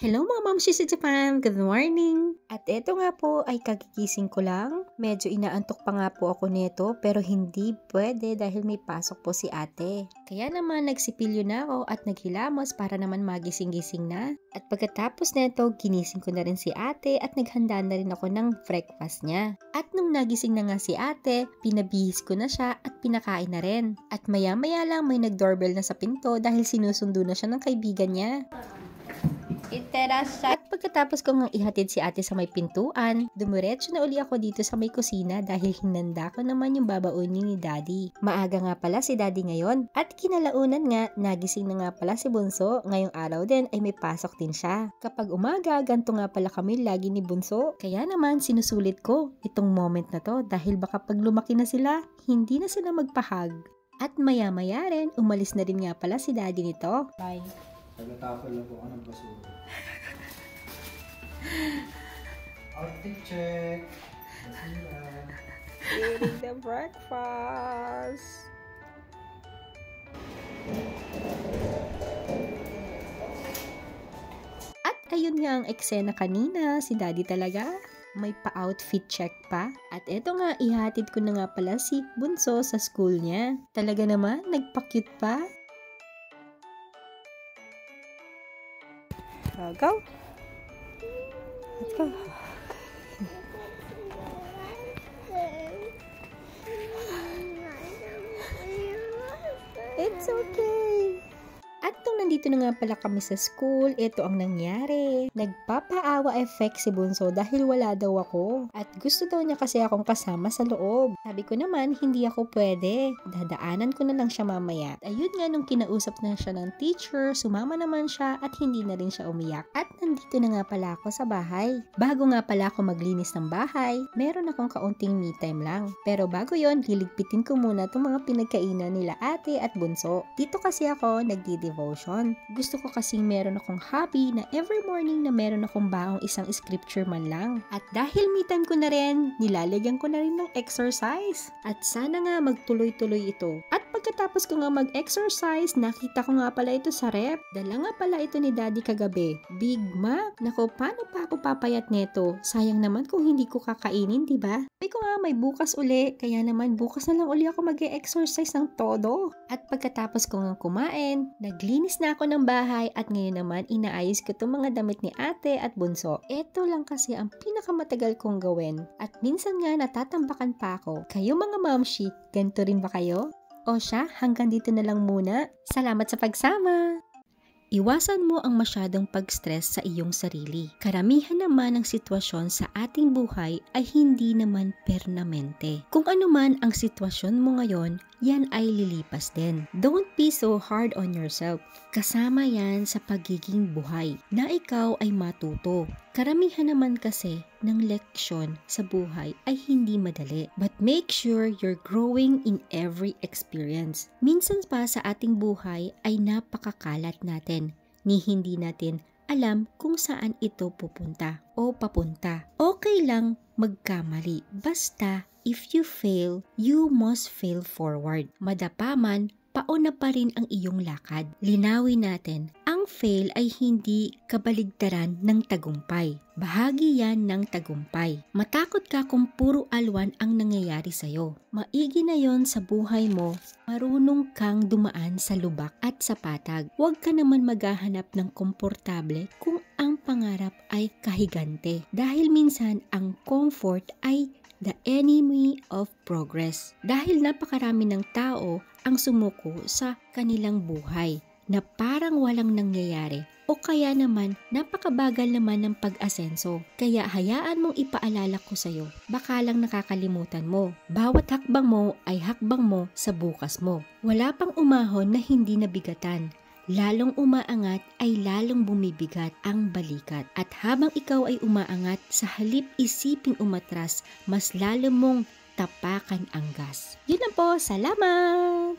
Hello mga mamshi sa Japan! Good morning! At eto nga po ay kagigising ko lang. Medyo inaantok pa nga po ako nito pero hindi pwede dahil may pasok po si ate. Kaya naman nagsipilyo na ako at naghilamos para naman magising-gising na. At pagkatapos neto, ginising ko na rin si ate at naghanda na rin ako ng breakfast niya. At nung nagising na nga si ate, pinabihis ko na siya at pinakain na rin. At maya-maya lang may nag-doorbell na sa pinto dahil sinusundo na siya ng kaibigan niya. At pagkatapos ko ngang ihatid si ate sa may pintuan, dumiretso na uli ako dito sa may kusina dahil hinanda ko naman yung babaunin ni daddy. Maaga nga pala si daddy ngayon at kinalaunan nga, nagising na nga pala si Bunso. Ngayong araw din ay may pasok din siya. Kapag umaga, ganito nga pala kami lagi ni Bunso. Kaya naman sinusulit ko itong moment na to dahil baka pag lumaki na sila, hindi na sila magpahag. At maya-maya rin, umalis na rin nga pala si daddy nito. Bye! Tagatapon lang po ako ng basura. Outfit check! Basura! Eating the breakfast! At ayun nga ang eksena kanina, si daddy talaga. May pa-outfit check pa. At eto nga, ihatid ko na nga pala si Bunso sa school niya. Talaga naman, nagpa-cute pa. Go. Let's go. It's okay. At nung nandito na nga pala kami sa school, ito ang nangyari. Nagpapaawa effect si Bunso dahil wala daw ako. At gusto daw niya kasi akong kasama sa loob. Sabi ko naman, hindi ako pwede. Dadaanan ko na lang siya mamaya. At ayun nga, nung kinausap na siya ng teacher, sumama naman siya at hindi na rin siya umiyak. At nandito na nga pala ako sa bahay. Bago nga pala ako maglinis ng bahay, meron akong kaunting me time lang. Pero bago yon, liligpitin ko muna itong mga pinagkainan nila ate at Bunso. Dito kasi ako nagdi-devotion. Gusto ko kasing meron akong hobby na every morning na meron akong baong isang scripture man lang. At dahil me time ko na rin, nilalagyan ko na rin ng exercise. At sana nga magtuloy-tuloy ito. At pagkatapos ko nga mag-exercise, nakita ko nga pala ito sa rep. Dala nga pala ito ni daddy kagabi. Big Mac. Nako, paano pa ako papayat neto? Sayang naman kung hindi ko kakainin, diba? Sabi ko nga may bukas uli, kaya naman bukas na lang uli ako mag-exercise ng todo. At pagkatapos ko nga kumain, naglinis na ako ng bahay at ngayon naman inaayos ko itong mga damit ni ate at Bunso. Ito lang kasi ang pinakamatagal kong gawin. At minsan nga natatambakan pa ako. Kayo mga mamshi, ganito rin ba kayo? O siya, hanggang dito na lang muna. Salamat sa pagsama! Iwasan mo ang masyadong pag-stress sa iyong sarili. Karamihan naman ng sitwasyon sa ating buhay ay hindi naman permanente. Kung ano man ang sitwasyon mo ngayon, yan ay lilipas din. Don't be so hard on yourself. Kasama yan sa pagiging buhay na ikaw ay matuto. Karamihan naman kasi ng leksyon sa buhay ay hindi madali. But make sure you're growing in every experience. Minsan pa sa ating buhay ay napakakalat natin ni hindi natin alam kung saan ito pupunta o papunta. Okay lang magkamali. Basta if you fail, you must fail forward. Madapa man, pauna pa rin ang iyong lakad. Linawin natin, ang fail ay hindi kabaligtaran ng tagumpay. Bahagi yan ng tagumpay. Matakot ka kung puro alwan ang nangyayari sa'yo. Maigi na yon sa buhay mo, marunong kang dumaan sa lubak at sa patag. Huwag ka naman maghahanap ng komportable kung ang pangarap ay kahigante. Dahil minsan ang comfort ay the enemy of progress. Dahil napakarami ng tao ang sumuko sa kanilang buhay na parang walang nangyayari o kaya naman napakabagal naman ng pag-asenso. Kaya hayaan mong ipaalala ko sa'yo, baka lang nakakalimutan mo. Bawat hakbang mo ay hakbang mo sa bukas mo. Wala pang umahon na hindi nabigatan. Lalong umaangat ay lalong bumibigat ang balikat. At habang ikaw ay umaangat, sa halip isiping umatras, mas lalo mong tapakan ang gas. Yun lang po, salamat!